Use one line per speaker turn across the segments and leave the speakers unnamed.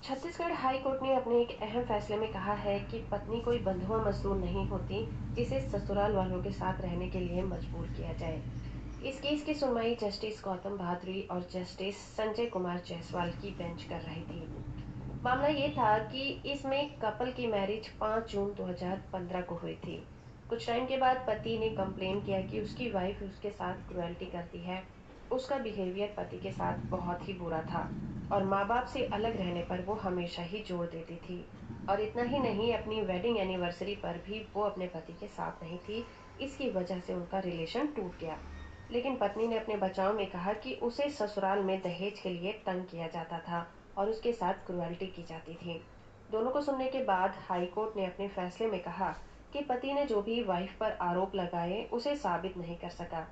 Chhattisgarh high court ने अपने एक अहम फैसले में कहा है कि पत्नी कोई बंधुआ मजदूर नहीं होती जिसे ससुराल वालों के साथ रहने के लिए मजबूर किया जाए। इस केस की सुनवाई जस्टिस गौतम भादुरी और जस्टिस संजय कुमार जायसवाल की बेंच कर रही थी। मामला ये था कि इसमें कपल की मैरिज 5 जून 2015 को हुई थी। कुछ टाइम के बाद पति ने कंप्लेन किया कि उसकी वाइफ उसके साथ क्रुएल्टी करती है। उसका बिहेवियर पति के साथ बहुत ही बुरा था और माँ बाप से अलग रहने पर वो हमेशा ही जोर देती थी। और इतना ही नहीं, अपनी वेडिंग एनिवर्सरी पर भी वो अपने पति के साथ नहीं थी। इसकी वजह से उनका रिलेशन टूट गया। लेकिन पत्नी ने अपने बचाव में कहा कि उसे ससुराल में दहेज के लिए तंग किया जाता था और उसके साथ क्रुएल्टी की जाती थी। दोनों को सुनने के बाद हाई कोर्ट ने अपने फैसले में कहा कि पति ने जो भी वाइफ पर आरोप लगाए उसे साबित नहीं कर सका।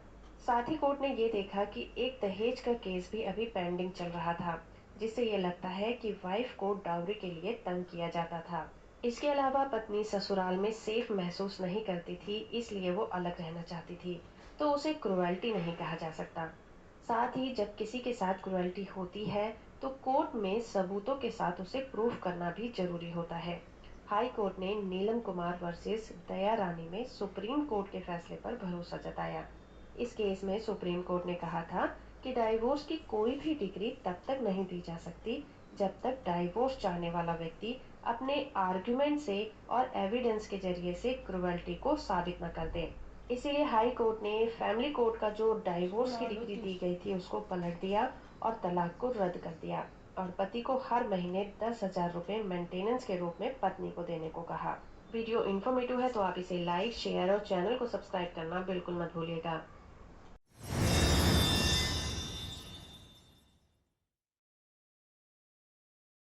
साथ ही कोर्ट ने ये देखा कि एक दहेज का केस भी अभी पेंडिंग चल रहा था, जिससे ये लगता है कि वाइफ को डाउरी के लिए तंग किया जाता था। इसके अलावा पत्नी ससुराल में सेफ महसूस नहीं करती थी, इसलिए वो अलग रहना चाहती थी, तो उसे क्रुएल्टी नहीं कहा जा सकता। साथ ही जब किसी के साथ क्रुएल्टी होती है तो कोर्ट में सबूतों के साथ उसे प्रूफ करना भी जरूरी होता है। हाई कोर्ट ने नीलम कुमार वर्सेस दया रानी में सुप्रीम कोर्ट के फैसले पर भरोसा जताया। इस केस में सुप्रीम कोर्ट ने कहा था कि डाइवोर्स की कोई भी डिग्री तब तक नहीं दी जा सकती जब तक डाइवोर्स चाहने वाला व्यक्ति अपने आर्गुमेंट से और एविडेंस के जरिए से क्रुएल्टी को साबित न कर दे। इसीलिए हाई कोर्ट ने फैमिली कोर्ट का जो डाइवोर्स की डिग्री दी गई थी उसको पलट दिया और तलाक को रद्द कर दिया और पति को हर महीने 10,000 रुपए मेंटेनेंस के रूप में पत्नी को देने को कहा। वीडियो इन्फॉर्मेटिव है तो आप इसे लाइक, शेयर और चैनल को सब्सक्राइब करना बिल्कुल मत भूलिएगा।